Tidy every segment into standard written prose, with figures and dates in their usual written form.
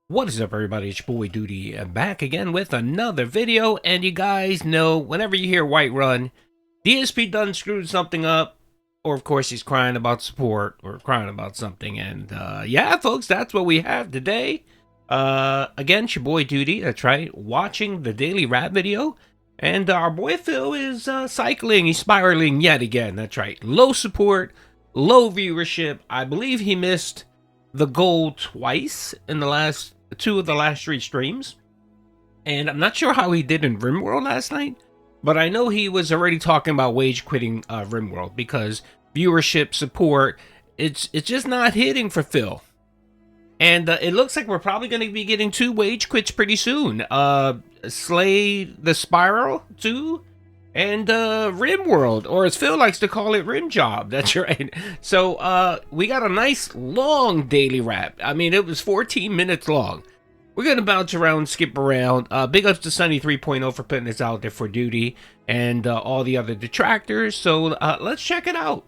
What is up, everybody? It's your boy Doody, back again with another video. And you guys know, whenever you hear Whiterun, DSP done screwed something up, or of course he's crying about support or crying about something. And yeah, folks, that's what we have today. Again, it's your boy Doody. That's right, watching the daily rap video. And our boy Phil is cycling. He's spiraling yet again. That's right, low support, low viewership. I believe he missed the goal twice in the last two of the last three streams, and I'm not sure how he did in Rimworld last night, but I know he was already talking about wage quitting Rimworld because viewership support, it's just not hitting for Phil. And it looks like we're probably going to be getting two wage quits pretty soon. Slay the Spiral 2 and Rimworld, or as Phil likes to call it, Rim Job. That's right. So we got a nice long daily wrap. I mean, it was 14 minutes long. We're gonna bounce around, skip around. Big ups to Sunny 3.0 for putting this out there for Doody and all the other detractors. So let's check it out.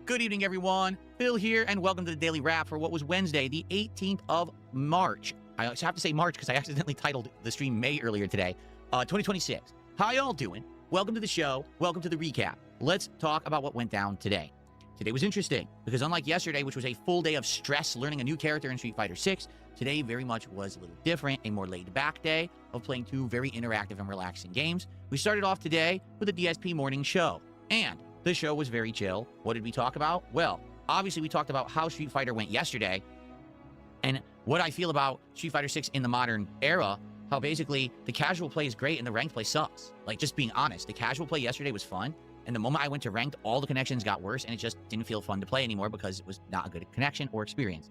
Good evening, everyone. Phil here, and welcome to the Daily Wrap for what was Wednesday, the 18th of March. I have to say March because I accidentally titled the stream May earlier today. 2026. How y'all doing? Welcome to the show. Welcome to the recap. Let's talk about what went down today. Today was interesting because unlike yesterday, which was a full day of stress learning a new character in Street Fighter 6, today very much was a little different, a more laid-back day of playing two very interactive and relaxing games. We started off today with a DSP morning show, and the show was very chill. What did we talk about? Well, obviously we talked about how Street Fighter went yesterday and what I feel about Street Fighter 6 in the modern era. How basically the casual play is great and the ranked play sucks. Like, just being honest, the casual play yesterday was fun, and the moment I went to ranked, all the connections got worse, and it just didn't feel fun to play anymore because it was not a good connection or experience.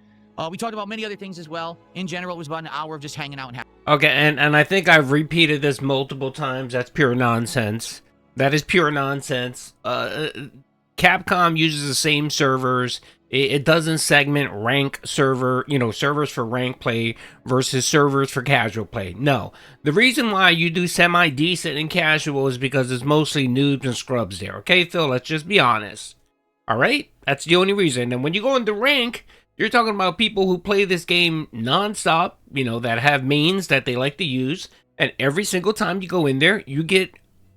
We talked about many other things as well. In general, it was about an hour of just hanging out and having... Okay, and I think I've repeated this multiple times. That's pure nonsense. That is pure nonsense. Capcom uses the same servers. It doesn't segment rank server, servers for rank play versus servers for casual play. No. The reason why you do semi-decent and casual is because it's mostly noobs and scrubs there. Okay, Phil, let's just be honest. All right? That's the only reason. And when you go into rank, you're talking about people who play this game nonstop, that have mains that they like to use. And every single time you go in there, you get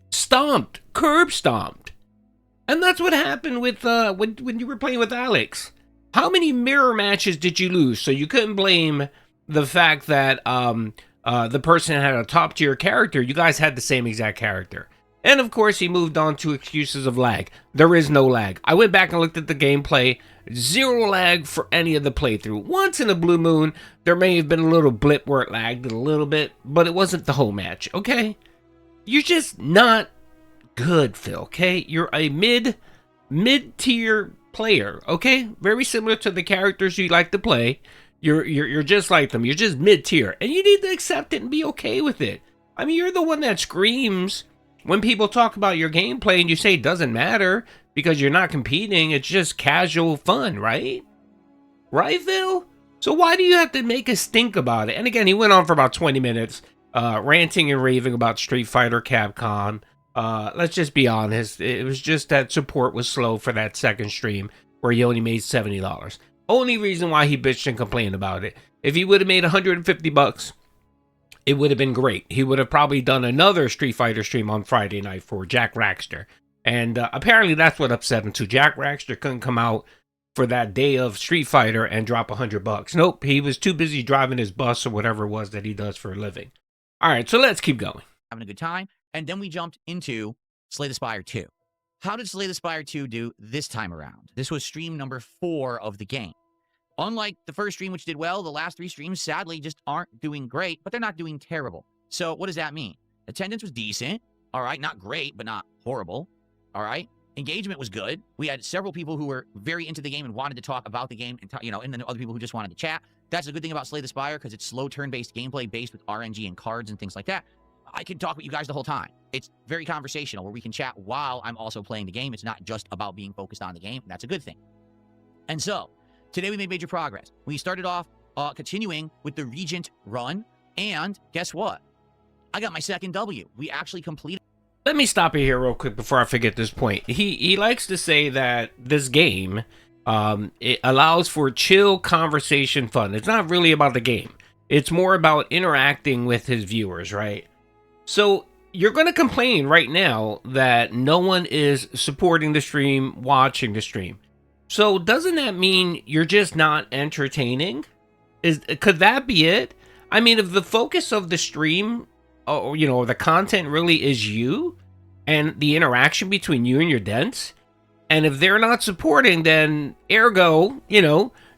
stomped, curb stomped. And that's what happened with when you were playing with Alex. How many mirror matches did you lose? So you couldn't blame the fact that the person had a top tier character. You guys had the same exact character. And of course, he moved on to excuses of lag. There is no lag. I went back and looked at the gameplay. Zero lag for any of the playthrough. Once in a blue moon, there may have been a little blip where it lagged a little bit, but it wasn't the whole match, okay? You're just not good, Phil, okay? You're a mid-tier player, okay? Very similar to the characters you like to play. You're just like them. You're just mid-tier, and you need to accept it and be okay with it. I mean, you're the one that screams when people talk about your gameplay and you say it doesn't matter because you're not competing. It's just casual fun, right? Right, Phil? So why do you have to make a stink about it? And again, he went on for about 20 minutes ranting and raving about Street Fighter Capcom. Let's just be honest. It was just that support was slow for that second stream where he only made $70. Only reason why he bitched and complained about it. If he would have made $150, it would have been great. He would have probably done another Street Fighter stream on Friday night for Jack Raxter. And apparently that's what upset him too. Jack Raxter couldn't come out for that day of Street Fighter and drop $100. Nope, he was too busy driving his bus or whatever it was that he does for a living. All right, so let's keep going. Having a good time. And then we jumped into Slay the Spire 2. How did Slay the Spire 2 do this time around? This was stream number 4 of the game. Unlike the first stream, which did well, the last 3 streams sadly just aren't doing great, but they're not doing terrible. So what does that mean? Attendance was decent. All right, not great, but not horrible. All right. Engagement was good. We had several people who were very into the game and wanted to talk about the game, and then other people who just wanted to chat. That's a good thing about Slay the Spire because it's slow turn-based gameplay based with RNG and cards and things like that. I can talk with you guys the whole time. It's very conversational where we can chat while I'm also playing the game. It's not just about being focused on the game. That's a good thing. And so, today we made major progress. We started off continuing with the Regent run, and guess what? I got my second W. We actually completed... Let me stop you here real quick before I forget this point. He likes to say that this game, it allows for chill conversation fun. It's not really about the game. It's more about interacting with his viewers, right? So you're going to complain right now that no one is supporting the stream, watching the stream. So doesn't that mean you're just not entertaining? Could that be it? I mean, if the focus of the stream, or the content really is you and the interaction between you and your dents, and if they're not supporting, then ergo,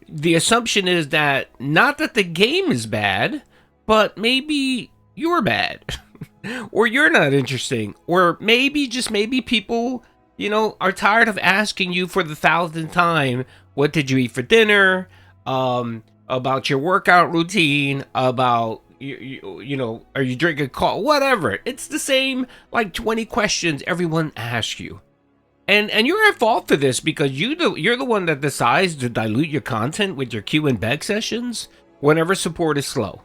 the assumption is that not that the game is bad, but maybe you're bad. Or you're not interesting. Or maybe, just maybe, people, are tired of asking you for the 1,000th time, what did you eat for dinner? About your workout routine, about, are you drinking coffee? Whatever. It's the same, like, 20 questions everyone asks you. And you're at fault for this because you're the one that decides to dilute your content with your Q and beg sessions whenever support is slow.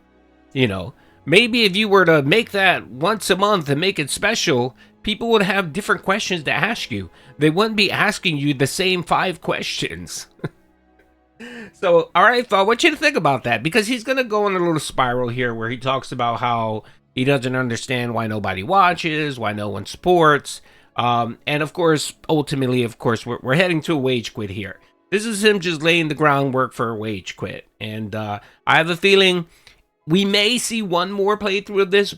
Maybe if you were to make that once a month and make it special, people would have different questions to ask you. They wouldn't be asking you the same 5 questions. So, all right, Phil, I want you to think about that because he's going to go on a little spiral here where he talks about how he doesn't understand why nobody watches, why no one supports. And of course, ultimately, we're heading to a wage quit here. This is him just laying the groundwork for a wage quit. And I have a feeling we may see one more playthrough of this,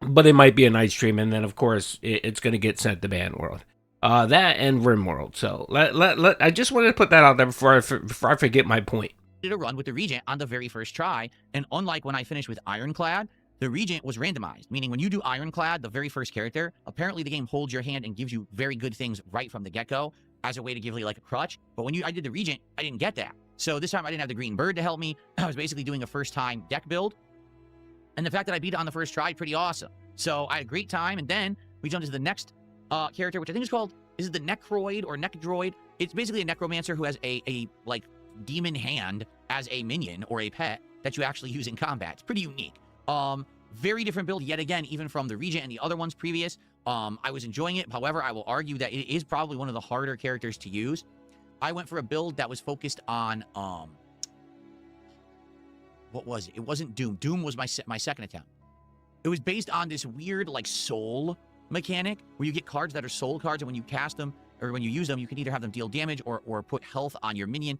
but it might be a night stream. And then, of course, it's going to get sent to Bandworld. That and Rimworld. So I just wanted to put that out there before I forget my point. Did a run with the Regent on the very first try. And unlike when I finished with Ironclad, the Regent was randomized, meaning when you do Ironclad, the very first character, apparently the game holds your hand and gives you very good things right from the get-go as a way to give you like a crutch. But when I did the Regent, I didn't get that. So this time I didn't have the green bird to help me. I was basically doing a first-time deck build. And the fact that I beat it on the first try, pretty awesome. So I had a great time. And then we jumped into the next character, which I think is called, is it the Necroid or Necdroid? It's basically a necromancer who has a like demon hand as a minion or a pet that you actually use in combat. It's pretty unique. Very different build yet again, even from the Regent and the other ones previous. I was enjoying it. However, I will argue that it is probably one of the harder characters to use. I went for a build that was focused on, what was it? It wasn't Doom. Doom was my second attempt. It was based on this weird, like, soul mechanic where you get cards that are soul cards, and when you cast them, or when you use them, you can either have them deal damage or put health on your minion.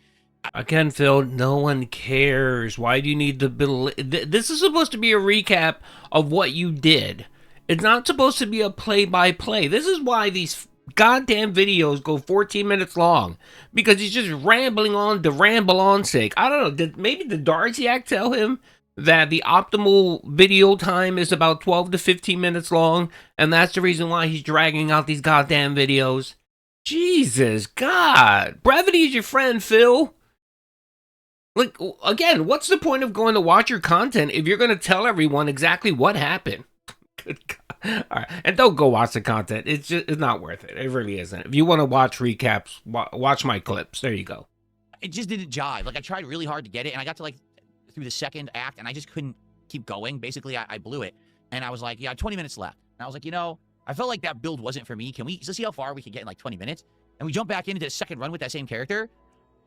Again, Phil, no one cares. Why do you need to build? This is supposed to be a recap of what you did. It's not supposed to be a play-by-play. This is why these goddamn videos go 14 minutes long. Because he's just rambling on to ramble on sake. I don't know. Maybe the Darziak tell him that the optimal video time is about 12 to 15 minutes long. And that's the reason why he's dragging out these goddamn videos. Jesus, God. Brevity is your friend, Phil. Like, again, what's the point of going to watch your content if you're going to tell everyone exactly what happened? Good God. All right. And don't go watch the content. It's not worth it. It really isn't. If you want to watch recaps, watch my clips. There you go. It just didn't jive. Like, I tried really hard to get it, and I got to, like, through the second act, and I just couldn't keep going. Basically, I blew it. And I was like, yeah, 20 minutes left. And I was like, I felt like that build wasn't for me. Let's see how far we can get in, like, 20 minutes? And we jump back into the second run with that same character.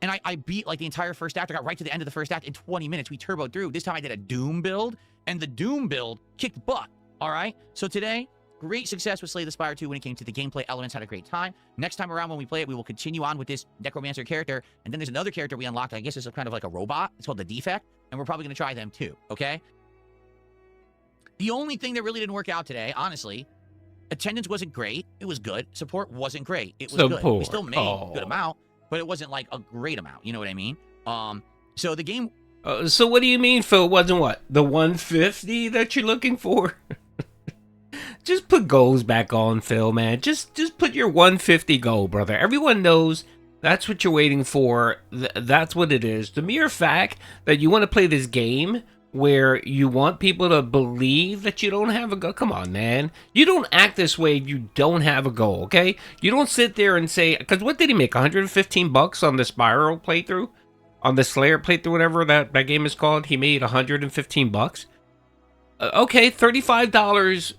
And I beat, like, the entire first act. I got right to the end of the first act in 20 minutes. We turboed through. This time I did a Doom build, and the Doom build kicked butt, all right? So today, great success with Slay the Spire 2 when it came to the gameplay elements. Had a great time. Next time around when we play it, we will continue on with this Necromancer character. And then there's another character we unlocked. I guess it's kind of like a robot. It's called the Defect. And we're probably going to try them too, okay? The only thing that really didn't work out today, honestly, attendance wasn't great. It was good. Support wasn't great. It was good. We still made a good amount. But it wasn't like a great amount. You know what I mean? So the game... so what do you mean, Phil? It wasn't what? The 150 that you're looking for? Just put goals back on, Phil, man. Just put your 150 goal, brother. Everyone knows that's what you're waiting for. That's what it is. The mere fact that you want to play this game where you want people to believe that you don't have a goal. Come on, man. You don't act this way if you don't have a goal, okay? You don't sit there and say, because what did he make, 115 bucks on the Spire playthrough? On the Slayer playthrough, whatever that game is called? He made 115 bucks? Okay, $35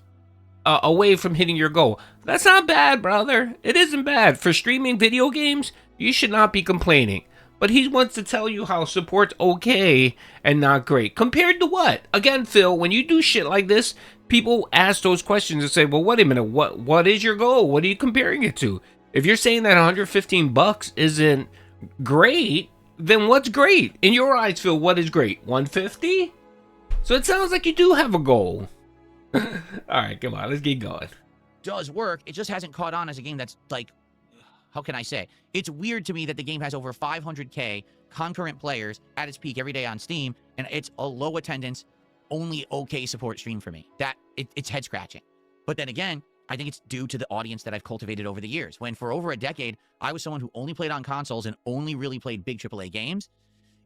away from hitting your goal. That's not bad, brother. It isn't bad. For streaming video games, you should not be complaining. but he wants to tell you how support's okay and not great. Compared to what? Again, Phil, when you do shit like this, people ask those questions and say, well, wait a minute, what is your goal? What are you comparing it to? If you're saying that $115 isn't great, then what's great? In your eyes, Phil, what is great? 150? So it sounds like you do have a goal. All right, come on, let's keep going. Does work. It just hasn't caught on as a game that's like, how can I say? It's weird to me that the game has over 500K concurrent players at its peak every day on Steam, and it's a low attendance, only okay support stream for me. It's head scratching. But then again, I think it's due to the audience that I've cultivated over the years. When for over a decade, I was someone who only played on consoles and only really played big AAA games.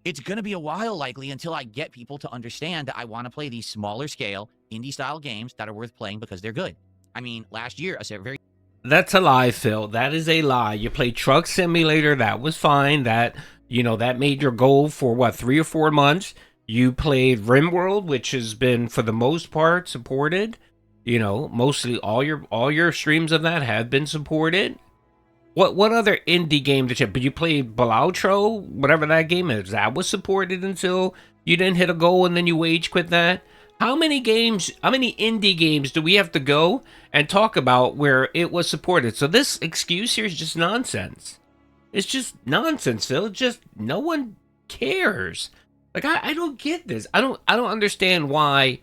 It's going to be a while likely until I get people to understand that I want to play these smaller scale indie style games that are worth playing because they're good. I mean, last year, I said That's a lie, Phil. That is a lie. You played Truck Simulator. That was fine. That made your goal for what, 3 or 4 months. You played Rimworld, which has been for the most part supported. Mostly all your streams of that have been supported. What other indie game did you? But you played Balautro, whatever that game is. That was supported until you didn't hit a goal, and then you wage quit that. How many indie games do we have to go and talk about where it was supported? So this excuse here is just nonsense. It's just nonsense, Phil. It's just no one cares. Like I don't get this. I don't understand why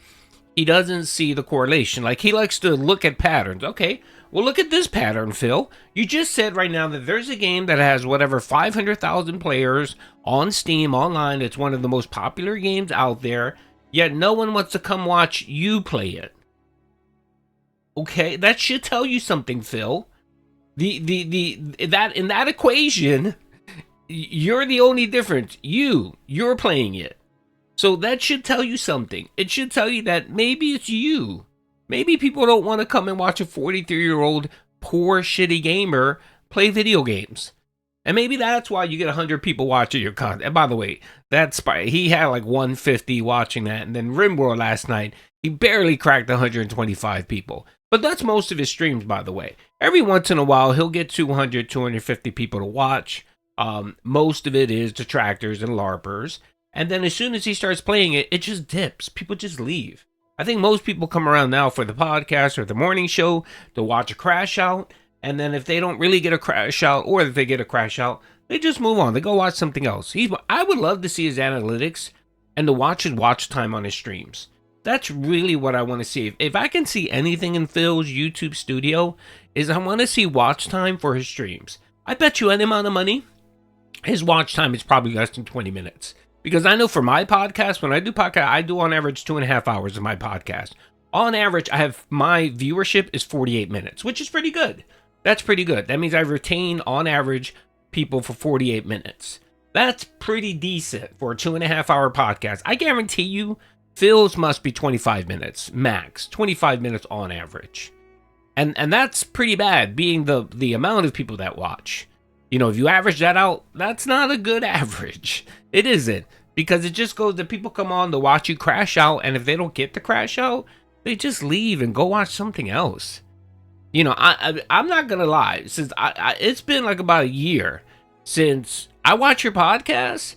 he doesn't see the correlation. Like he likes to look at patterns. Okay, well look at this pattern, Phil. You just said right now that there's a game that has whatever 500,000 players on Steam online. It's one of the most popular games out there. Yet no one wants to come watch you play it. Okay, that should tell you something, Phil. That in that equation, you're the only difference. You're playing it. So that should tell you something. It should tell you that maybe it's you. Maybe people don't want to come and watch a 43-year-old poor shitty gamer play video games. And maybe that's why you get 100 people watching your content. And by the way, that Spire, he had like 150 watching that. And then Rimworld last night, he barely cracked 125 people. But that's most of his streams, by the way. Every once in a while, he'll get 200, 250 people to watch. Most of it is detractors and LARPers. And then as soon as he starts playing it, it just dips. People just leave. I think most people come around now for the podcast or the morning show to watch a crash out. And then if they don't really get a crash out, or if they get a crash out, they just move on. They go watch something else. I would love to see his analytics and to watch his watch time on his streams. That's really what I want to see. If I can see anything in Phil's YouTube studio, is I want to see watch time for his streams. I bet you any amount of money, his watch time is probably less than 20 minutes. Because I know for my podcast, when I do podcast, I do on average 2.5 hours of my podcast. On average, my viewership is 48 minutes, which is pretty good. That's pretty good. That means I retain, on average, people for 48 minutes. That's pretty decent for a 2.5 hour podcast. I guarantee you, Phil's must be 25 minutes, max. 25 minutes on average. And that's pretty bad, being the amount of people that watch. If you average that out, that's not a good average. It isn't. Because it just goes that people come on to watch you crash out, and if they don't get to crash out, they just leave and go watch something else. I'm not gonna lie. Since it's been like about a year since I watch your podcast,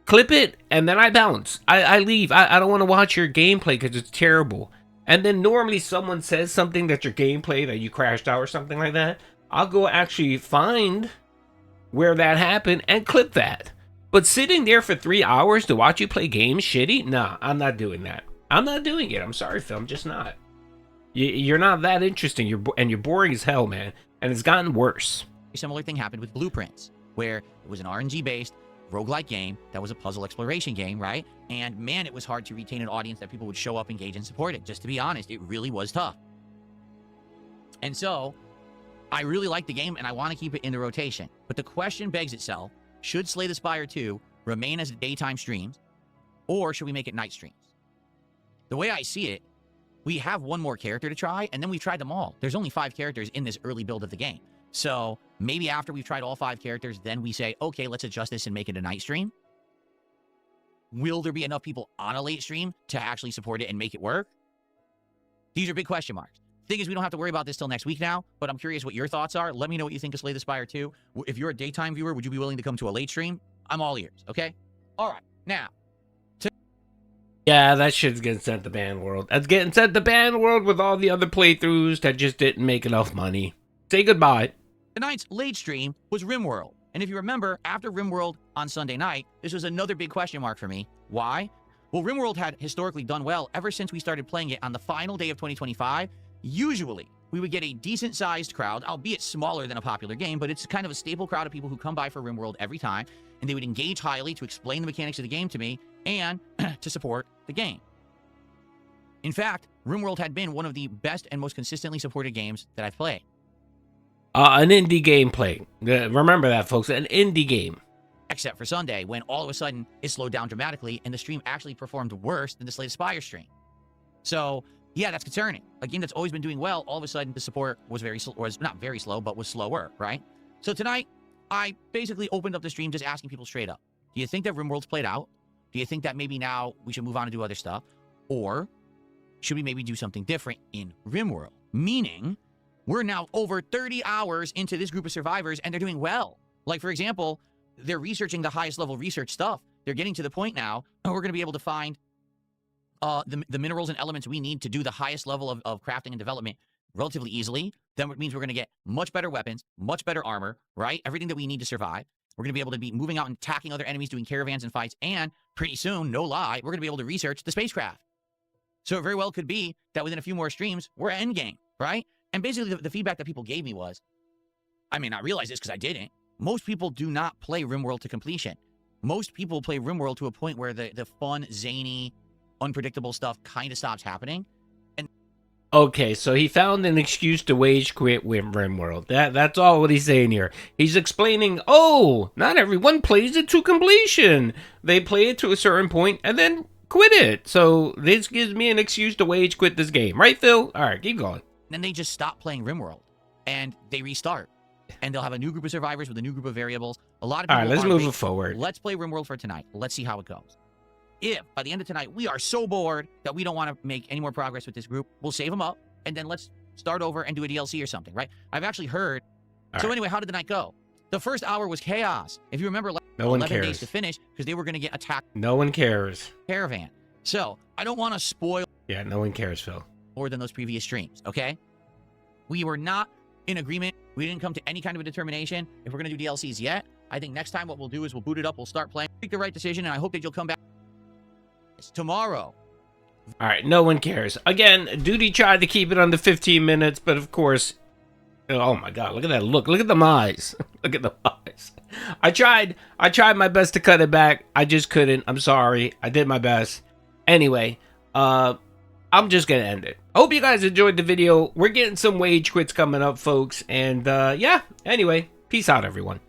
clip it, and then I bounce. I leave. I don't want to watch your gameplay because it's terrible. And then normally someone says something that your gameplay that you crashed out or something like that. I'll go actually find where that happened and clip that. But sitting there for 3 hours to watch you play games shitty? Nah, I'm not doing that. I'm not doing it. I'm sorry, Phil. I'm just not. You're not that interesting. You're boring as hell, man. And it's gotten worse. A similar thing happened with Blueprints, where it was an RNG-based roguelike game that was a puzzle exploration game, right? And man, it was hard to retain an audience that people would show up, engage, and support it. Just to be honest, it really was tough. And so, I really like the game, and I want to keep it in the rotation. But the question begs itself, should Slay the Spire 2 remain as daytime streams, or should we make it night streams? The way I see it, we have one more character to try, and then we've tried them all. There's only 5 characters in this early build of the game. So maybe after we've tried all 5 characters, then we say, okay, let's adjust this and make it a night stream. Will there be enough people on a late stream to actually support it and make it work? These are big question marks. Thing is, we don't have to worry about this till next week now, but I'm curious what your thoughts are. Let me know what you think of Slay the Spire 2. If you're a daytime viewer, would you be willing to come to a late stream? I'm all ears, okay? All right, now. Yeah, that shit's getting sent to Ban World. That's getting sent to Ban World with all the other playthroughs that just didn't make enough money. Say goodbye. Tonight's late stream was Rimworld. And if you remember, after Rimworld on Sunday night, this was another big question mark for me. Why? Well, Rimworld had historically done well ever since we started playing it on the final day of 2025. Usually, we would get a decent-sized crowd, albeit smaller than a popular game, but it's kind of a staple crowd of people who come by for Rimworld every time, and they would engage highly to explain the mechanics of the game to me and to support the game. In fact, Rimworld had been one of the best and most consistently supported games that I've played. An indie gameplay. Remember that, folks. An indie game. Except for Sunday, when all of a sudden it slowed down dramatically and the stream actually performed worse than the Slay the Spire stream. So, yeah, that's concerning. A game that's always been doing well, all of a sudden the support was not very slow, but was slower, right? So tonight, I basically opened up the stream just asking people straight up, do you think that Rimworld's played out? Do you think that maybe now we should move on and do other stuff? Or should we maybe do something different in Rimworld? Meaning, we're now over 30 hours into this group of survivors and they're doing well. Like, for example, they're researching the highest level research stuff. They're getting to the point now where we're going to be able to find the minerals and elements we need to do the highest level of crafting and development relatively easily. Then it means we're going to get much better weapons, much better armor, right? Everything that we need to survive. We're going to be able to be moving out and attacking other enemies, doing caravans and fights, and pretty soon, no lie, we're going to be able to research the spacecraft. So it very well could be that within a few more streams, we're at endgame, right? And basically the feedback that people gave me was, I may not realize this because I didn't, most people do not play Rimworld to completion. Most people play Rimworld to a point where the fun, zany, unpredictable stuff kind of stops happening. And okay, so he found an excuse to wage quit with Rimworld. That's all what he's saying here. He's explaining, oh, not everyone plays it to completion. They play it to a certain point and then quit it. So this gives me an excuse to wage quit this game. Right, Phil? All right, keep going. Then they just stop playing Rimworld and they restart. And they'll have a new group of survivors with a new group of variables. A lot of people. All right, let's move it forward. Let's play Rimworld for tonight. Let's see how it goes. If by the end of tonight we are so bored that we don't want to make any more progress with this group, we'll save them up and then let's start over and do a DLC or something, right? I've actually heard. So anyway, how did the night go? The first hour was chaos. If you remember, no one 11 cares. days to finish because they were going to get attacked. No one cares. Caravan. So I don't want to spoil. Yeah, no one cares, Phil. More than those previous streams, okay? We were not in agreement. We didn't come to any kind of a determination if we're going to do DLCs yet. I think next time what we'll do is we'll boot it up, we'll start playing, make the right decision, and I hope that you'll come back tomorrow. All right, no one cares. Again, Doody tried to keep it under 15 minutes, but of course, oh my God, look at that look. Look at them eyes. Look at the eyes. I tried my best to cut it back. I just couldn't. I'm sorry. I did my best. Anyway, I'm just going to end it. Hope you guys enjoyed the video. We're getting some wage quits coming up, folks. And yeah, anyway, peace out, everyone.